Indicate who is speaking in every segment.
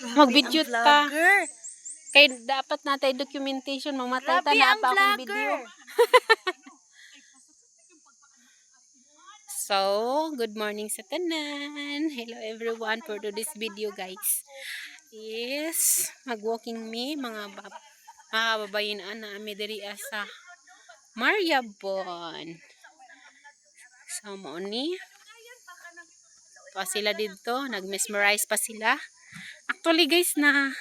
Speaker 1: Mag-video ta. Kay dapat natay documentation, mamatay ta na pa akong video. So, good morning sa tanan. Hello everyone for today's video, guys. Yes, mag-walking me mga kababayan na ami diri sa Mariabon. So, mo ni pa sila dito, nag-mesmerize pa sila. Actually, guys, na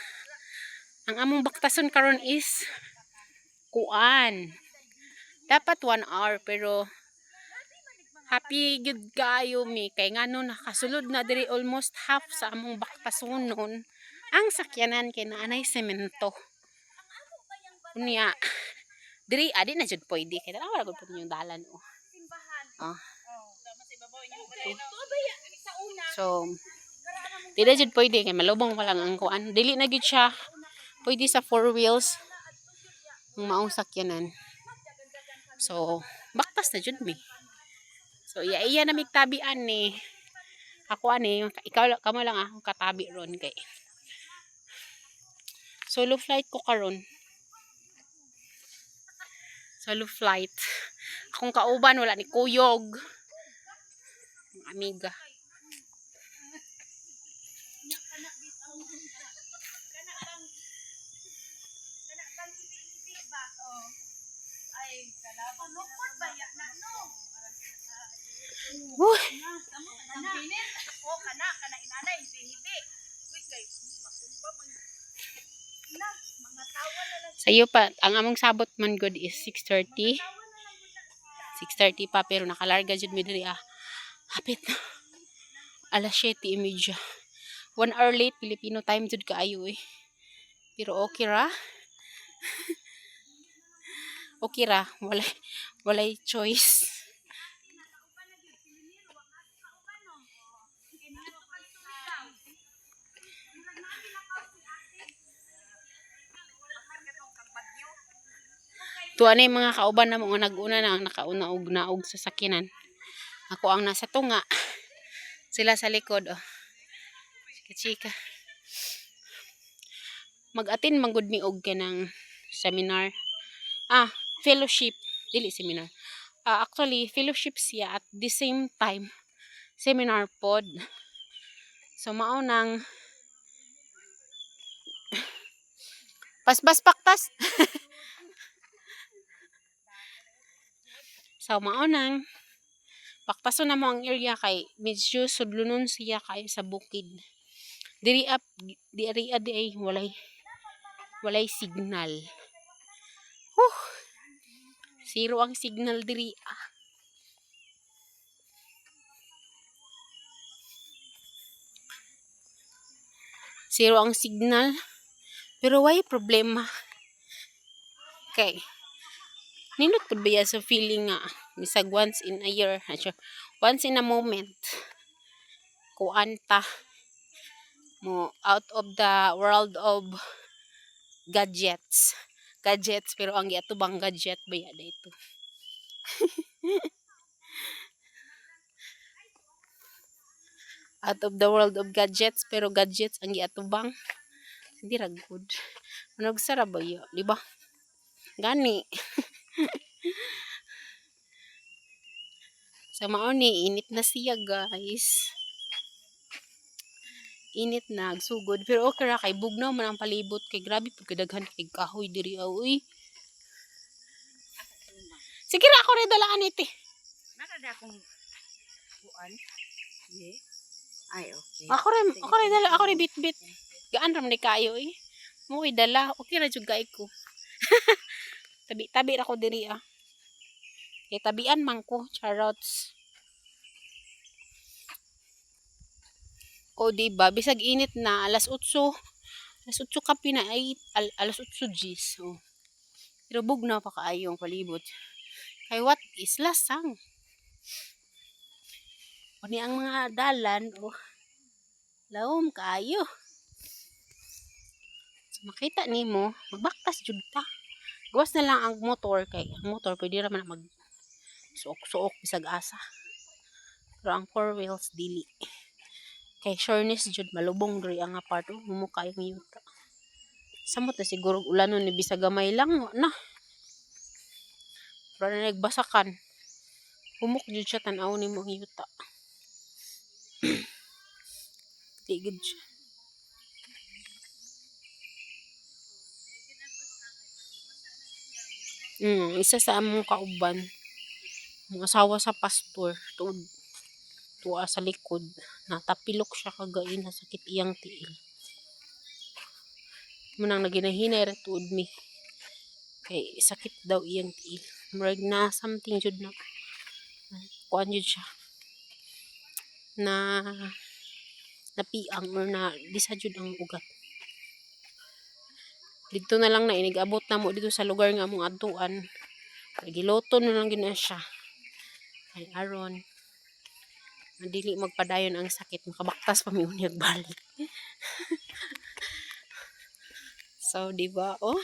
Speaker 1: ang among baktason karon is kuan. Dapat 1 hour pero happy good kayo mi kay ngano nakasulod na diri almost half sa among baktasonon ang sakyanan kay naanay semento. Unya diri adi na jud pwede kay wala gud pud yung dalan oh. Okay. So dili jud pwede kay malubong pa lang ang kuan. Dili na gid siya pwede sa 4 wheels ang maong sakyanan. So baktas na jud mi. So iya na migtabian ni. Ako ani, ikaw kamo lang akong katabi ron kay. Solo flight ko karon. Solo flight. Akong kauban wala ni Kuyog. Amiga. Sayo pa, ang among sabot man good is 6:30. 6:30 pa pero nakalarga jud mi diri hapit na. Alas 7:30. 1 hour late Filipino time jud kaayo eh. Pero okay ra. Okay ra, walay choice. Tuwa na yung mga kauban na mga nag-una na nakauna-og sa sakinan. Ako ang nasa tunga. Sila sa likod. Oh. Chika-chika. Mag-attend manggod mi og kanang seminar. Fellowship. Dili seminar. Actually, fellowship siya at the same time seminar pod. So, maunang pasbas paktas. So, maunang paktaso na mo ang area kay medyo sudlunon siya kayo sa bukid. Diri ay walay signal. Zero ang signal diri. Zero ang signal. Pero why problema? Okay. Nindot pud ba sa feeling nga bisag once in a year, once in a moment. Kuanta mo out of the world of gadgets pero ang giatubang gadget baya dito. Out of the world of gadgets pero gadgets ang giatubang hindi ra good. Ano sara ba yo, di ba? Gani. Sa mauni init na siya, guys. Init na sugod pero okay ra kay bugnaw man ang palibot kay grabe pud kadaghan kay kahoy diri uy. Sige ra ako rin dalaan iti.
Speaker 2: Nakada akong kuan. Ye. Ay okay.
Speaker 1: Ako rin bit-bit. Gaan ra man kayo eh. Mo dala okay ra jud kay ko. Tabi ra ko diri Kay tabian man ko, charots. O diba, bisag init na, alas 8 kape na ay, alas 8 gis. Oh. Pero bugnaw pa kaayong palibot. Kay what is lasang? O ni ang mga dalan, lawom kaayo. So, makita nimo, magbaktas jud ta. Gawas na lang ang motor, kay ang motor pwede ra man mag suok-suok bisag asa. Pero ang 4 wheels dili. Kay sureness jud malubong diri ang apart mumuka yung yuta. Samot na siguro ulanon ni bisa gamay lang na. Para na nagbasakan. Humok jud siya tan-aw nimo ang yuta. Tigid siya. Isa sa among kauban, ang asawa sa pastor, tuwa sa likod, natapilok siya kagain na sakit iyang tiil. Munang naginahinay ra tuod mi. Kay sakit daw iyang tiil. Murag na something jud na. Kuan jud siya. Na napiang or na disa jud ang ugat. Dito na lang na inigabot na mo dito sa lugar nga among adtuan. Giloton na lang gina siya. Ay aron madili magpadayon ang sakit, makabaktas pa mi unyag balik. So, di ba? Oh.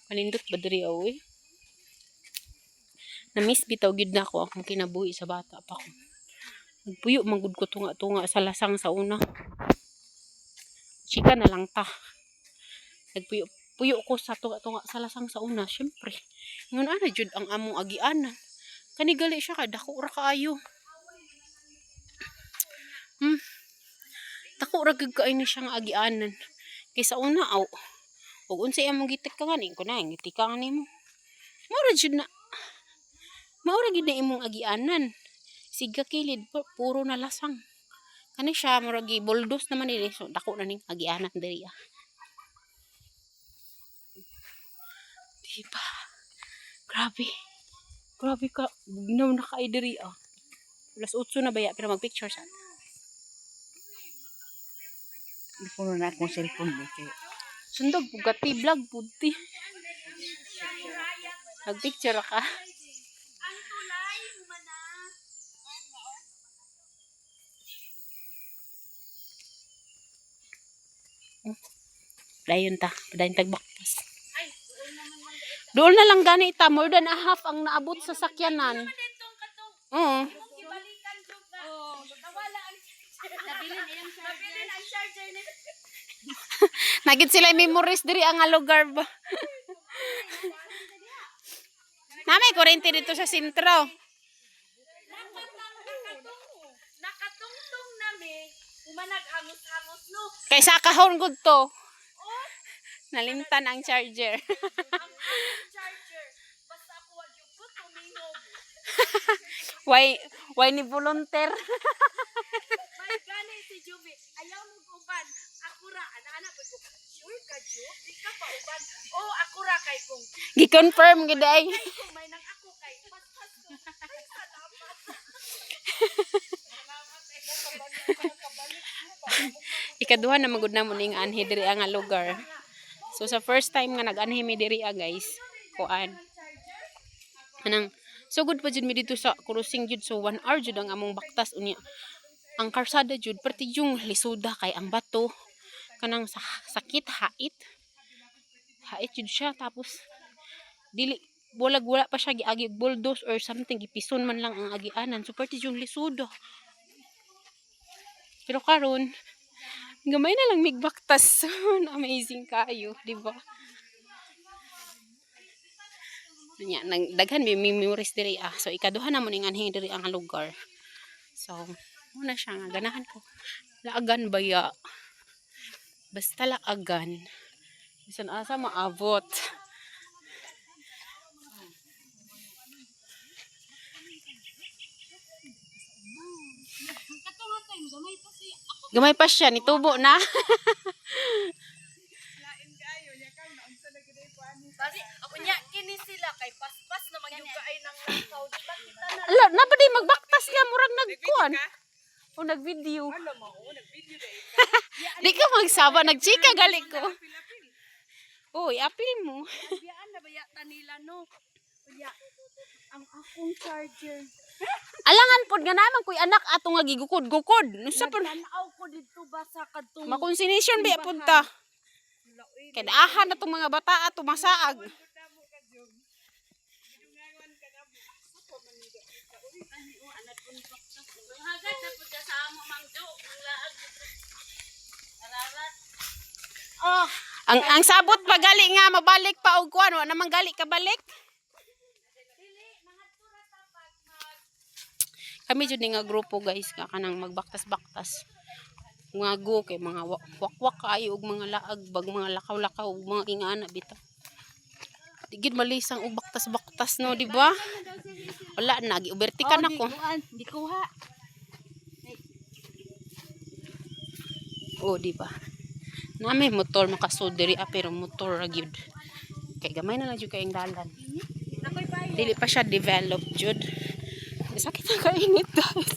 Speaker 1: Panindot ba diri oy? Na-miss bitaw gid nako akong kinabuhi sa bata pa ko. Nagpuyo magud ko tunga-tunga sa lasang sa una. Chika na lang ta. Nagpuyo ko sa tunga-tunga sa lasang sa una, syempre. Ngun ana jud ang among agianan. Kani gali siya kay dako ra kaayo. Dako ra gid kaayo ni siya nga agianan. Kay sa una aw ug unsay among gitik ka ngani ko na gitika nimo. Maura jud na. Maura gid na imong agianan. Siga kilid puro na lasang. Kani siya murag buldos naman ini so dako na ning agianan diri. Diba? Grabe. Grabe ka. Bugnaw na kay diri ah. Alas 8 na baya pero mag-picture sa.
Speaker 2: Hindi ko na akong cellphone mo.
Speaker 1: Sundog bugati vlog puti. Mag-picture ka.
Speaker 2: Ang tulay, humana.
Speaker 1: Dayon tagbaktas. Doon na lang gani ita, more than a half ang naabot sa sakyanan. Oo. Nagit sila memories diri ang lugar ba. Namay kurente dito sa sentro.
Speaker 2: Nakatungtong nami, humanag-hangos-hangos no.
Speaker 1: Kay sa kahon gud to. Nalimtan ang charger.
Speaker 2: Ang charger. Basta ako wag yung po tumingog.
Speaker 1: Why ni volunteer?
Speaker 2: May gani si Juby. Ayaw mo uban. Ako ra ana ko. Sure ka Jo? Di ka pa uban. Oh, ako ra kay kung.
Speaker 1: Gi-confirm gid ay.
Speaker 2: Kung may nang ako kay pas-pas ko. Ay salamat.
Speaker 1: Ikaduha na magud na mo ning anhi diri ang lugar. So sa first time nga nag-anhi mi diri guys, kuan. Anang sugod pa jud mi dito sa crossing jud so 1 hour jud ang among baktas unya. Ang karsada jud perti yung lisuda kay ang bato kanang sakit hait. Hait jud siya tapos dili wala pa siya giagi bulldoze or something gipison man lang ang agianan so perti yung lisuda. Pero karon gamay na lang migbaktas. Amazing kayo, di ba? Nya nang daghan may memories diri ah. So ikaduha na mo ning anhing diri ang lugar. So muna siya nga ganahan ko. Laagan baya. Basta laagan. Bisan asa maabot. Gamay pa siya, nitubo na.
Speaker 2: Basi ako nya kini sila kay pas-pas naman yung kaay nang langaw. Di ba kita na
Speaker 1: Ala, napadi magbaktas ka murag nagkuan. O nagvideo.
Speaker 2: alam mo, nag-video dai.
Speaker 1: Di ka magsaba, nagchika gali ko. Uy, apil mo.
Speaker 2: Biyaan na baya tanila no. Kuya, ang akong charger.
Speaker 1: Alangan pod nga naman kuy anak ato nga gigukod-gukod. Nusa pod
Speaker 2: Nagtanaw ko dito ba sa kadtong
Speaker 1: makonsinisyon ba punta. Kay daahan na tong mga bata ato masaag.
Speaker 2: hagad na pud sa
Speaker 1: Ang sabot pa gali nga mabalik pa og kuan, wa naman gali ka balik. Kami jud ni nga grupo guys nga kanang magbaktas-baktas. Mga go kay mga wakwak kaayo og mga laag bag mga lakaw-lakaw og mga ingana bitaw. Digid malisang og baktas-baktas no, di ba? Wala na gi-overtikan ako.
Speaker 2: Di kuha.
Speaker 1: Oh, di ba? Na may motor makasud diri pero motor ra gyud. Kay gamay na lang jud kay ang dalan.
Speaker 2: Ako'y bayo.
Speaker 1: Dili pa siya develop jud. Sakit na kainit guys.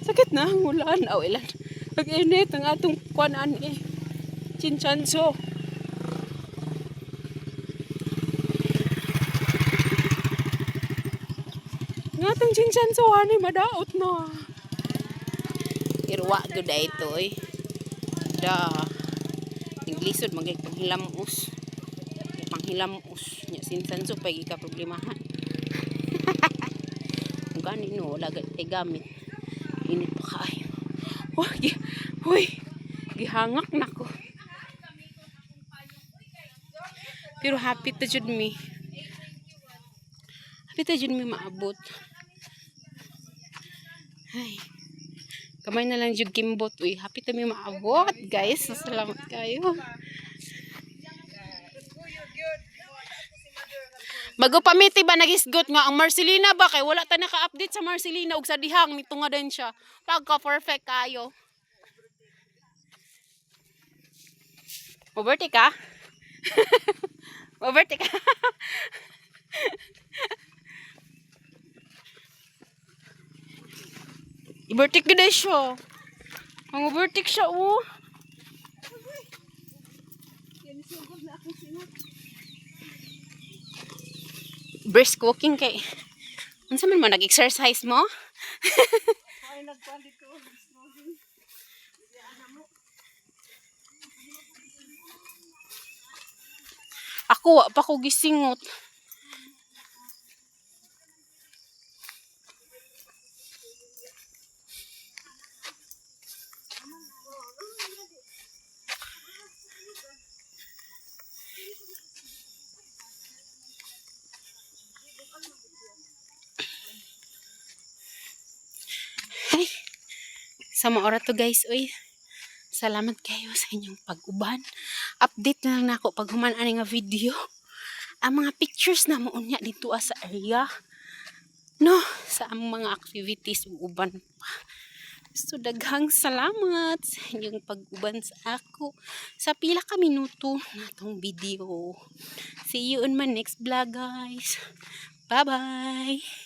Speaker 1: Sakit na ang ulan. Aw ilan. Pag-init ang atong kuanan eh. Chinchanso. Nga atong chinchanso ani madaot na. Irwa gud ay ito eh. Da. Inglisod magay panghilamos. Panghilamos. Nya chinchanso pag ika problemahan. Gani no wala gay gamit init pa kayo. Hoy gihangak nako pero happy ta jud mi maabot ay kamay na lang jud kimbot uy happy ta mi maabot guys salamat kayo. Bago pamiti ba nagisgot nga ang Marcelina ba kay wala ta naka-update sa Marcelina ug sa dihang mitunga din siya. Pagka perfect kayo. Overtake ka? Overtake ka? Overtake gid siya. Ang overtake siya oh. Brisk walking kay unsa man nag-exercise mo?
Speaker 2: Ay nagpalit ko.
Speaker 1: Ako wa pa ko gisingot. Ay, sa mga oras to guys, uy. Salamat kayo sa inyong pag-uban. Update na lang nako pag human ani nga video. Ang mga pictures na mo unya dito sa area. No, sa among mga activities ug uban pa. So daghang salamat sa inyong pag-uban sa ako. Sa pila ka minuto natong video. See you on my next vlog guys. Bye-bye.